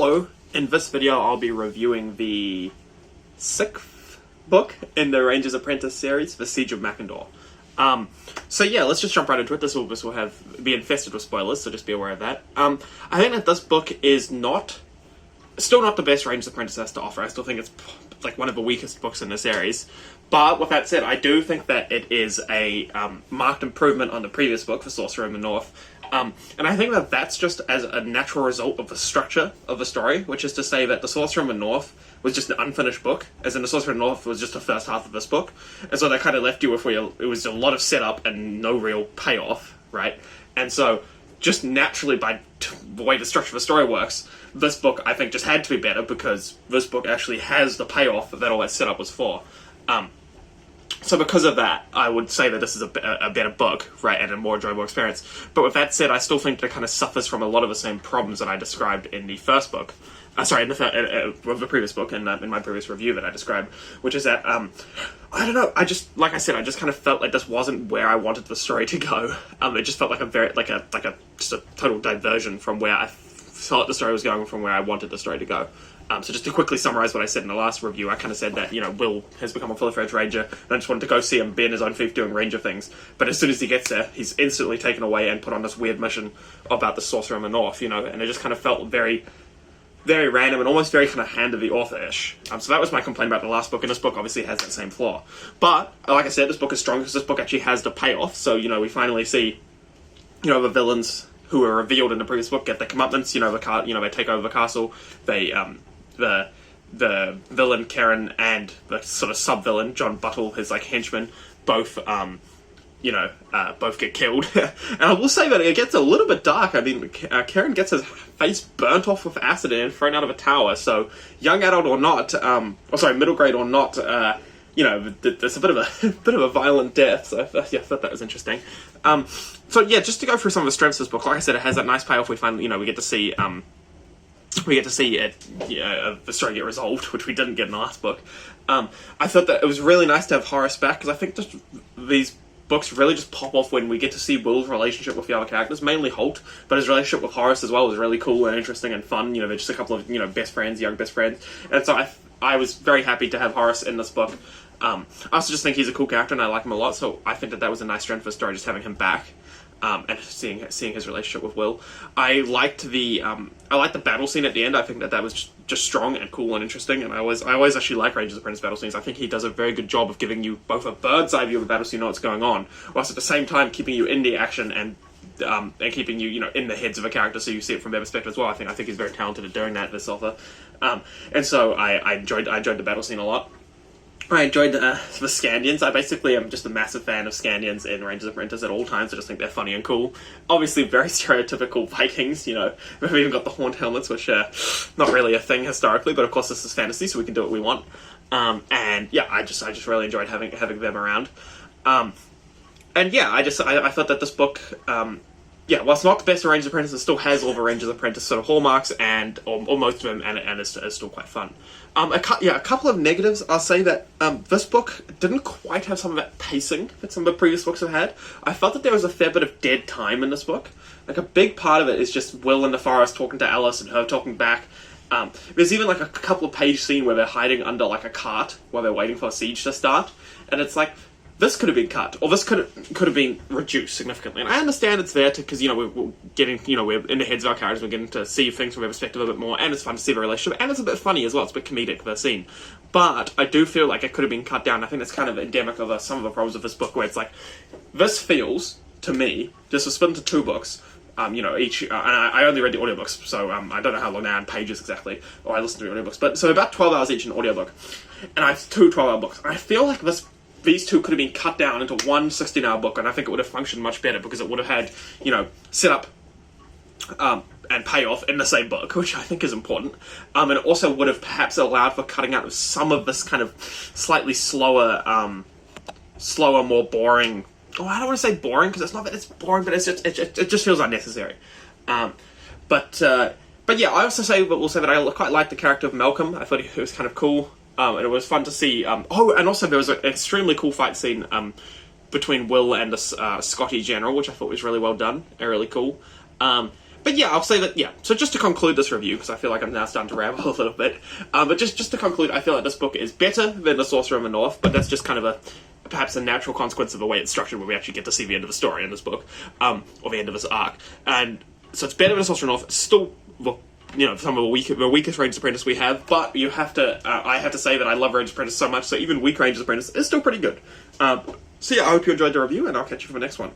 Hello, in this video I'll be reviewing the 6th book in the Ranger's Apprentice series, the Siege of Macindaw. So yeah, let's just jump right into it. This will be infested with spoilers, so just be aware of that. I think that this book is still not the best Ranger's Apprentice has to offer. I still think it's like one of the weakest books in the series. But with that said, I do think that it is a marked improvement on the previous book, The Sorcerer in the North. And I think that that's just as a natural result of the structure of the story, which is to say that The Sorcerer in the North was just an unfinished book, as in The Sorcerer in the North was just the first half of this book. And so that kind of left you with where it was a lot of setup and no real payoff, right? And so just naturally, by the way the structure of the story works, this book I think just had to be better because this book actually has the payoff that all that setup was for. So because of that, I would say that this is a better book, right, and a more enjoyable experience. But with that said, I still think that it kind of suffers from a lot of the same problems that I described in the first book. In the previous book, and in my previous review that I described, which is that, I don't know, like I said, I just kind of felt like this wasn't where I wanted the story to go. It just felt like just a total diversion from where I thought the story was going, from where I wanted the story to go. So just to quickly summarise what I said in the last review, I kind of said that, Will has become a fully-fledged ranger, and I just wanted to go see him be in his own fief doing ranger things. But as soon as he gets there, he's instantly taken away and put on this weird mission about the Sorcerer in the North, and it just kind of felt very, very random and almost very kind of hand of the author-ish. So that was my complaint about the last book, and this book obviously has that same flaw. But, like I said, this book is strong because this book actually has the payoff, so, we finally see, the villains who were revealed in the previous book get their comeuppance, they take over the castle, the villain Karen and the sort of sub-villain John Buttle, his henchman, both both get killed. And I will say that it gets a little bit dark. I mean, Karen gets his face burnt off with acid and thrown out of a tower. So young adult or not, middle grade or not, there's a bit of a violent death. So yeah, I thought that was interesting. So yeah, just to go through some of the strengths of this book, like I said, it has that nice payoff. We finally, we get to see the story get resolved, which we didn't get in the last book. I thought that it was really nice to have Horace back, because I think just these books really just pop off when we get to see Will's relationship with the other characters, mainly Holt, but his relationship with Horace as well was really cool and interesting and fun. They're just a couple of, young best friends. And so I was very happy to have Horace in this book. I also just think he's a cool character and I like him a lot, so I think that was a nice strength for the story, just having him back. And seeing his relationship with Will. I liked the battle scene at the end. I think that was just strong and cool and interesting, and I always actually like Ranger's Apprentice battle scenes. I think he does a very good job of giving you both a bird's eye view of a battle so you know what's going on, whilst at the same time keeping you in the action and keeping you, in the heads of a character so you see it from their perspective as well. I think he's very talented at doing that, this author. And so I enjoyed the battle scene a lot. I enjoyed the Scandians. I basically am just a massive fan of Scandians in Ranger's Apprentice at all times. I just think they're funny and cool. Obviously, very stereotypical Vikings, We've even got the horned helmets, which are not really a thing historically, but of course this is fantasy, so we can do what we want. And yeah, I just really enjoyed having them around. And yeah, I thought that this book, while it's not the best of Ranger's Apprentice, it still has all the Ranger's Apprentice sort of hallmarks and or most of them, and it's still quite fun. A couple of negatives. I'll say that this book didn't quite have some of that pacing that some of the previous books have had. I felt that there was a fair bit of dead time in this book. Like, a big part of it is just Will in the forest talking to Alice and her talking back. There's even a couple of page scene where they're hiding under a cart while they're waiting for a siege to start, and it's like, this could have been cut, or this could have been reduced significantly. And I understand it's there because we're getting, we're in the heads of our characters, we're getting to see things from their perspective a bit more, and it's fun to see the relationship, and it's a bit funny as well. It's a bit comedic, the scene. But I do feel like it could have been cut down. I think that's kind of endemic of some of the problems of this book, where it's like, this feels to me, this was split into 2 books. Each, and I only read the audiobooks, so I don't know how long they are in pages exactly, or I listened to the audiobooks, but so about 12 hours each in audiobook, and I have 2 12-hour books, and I feel like these 2 could have been cut down into one 16-hour book, and I think it would have functioned much better, because it would have had, set up and payoff in the same book, which I think is important. And it also would have perhaps allowed for cutting out of some of this kind of slightly slower, more boring. Oh, I don't want to say boring, because it's not that it's boring, but it just feels unnecessary. But yeah, I also will say that I quite like the character of Malcolm. I thought he was kind of cool. And it was fun to see. And also there was an extremely cool fight scene between Will and the Scotty general, which I thought was really well done and really cool. But yeah, I'll say that, yeah. So just to conclude this review, because I feel like I'm now starting to ramble a little bit, but just to conclude, I feel like this book is better than The Sorcerer in the North, but that's just kind of perhaps a natural consequence of the way it's structured, where we actually get to see the end of the story in this book, or the end of this arc. And so it's better than The Sorcerer in the North. It's still, some of the weakest Ranger's Apprentice we have, but you have to, I have to say that I love Ranger's Apprentice so much, so even weak Ranger's Apprentice is still pretty good. So yeah, I hope you enjoyed the review, and I'll catch you for the next one.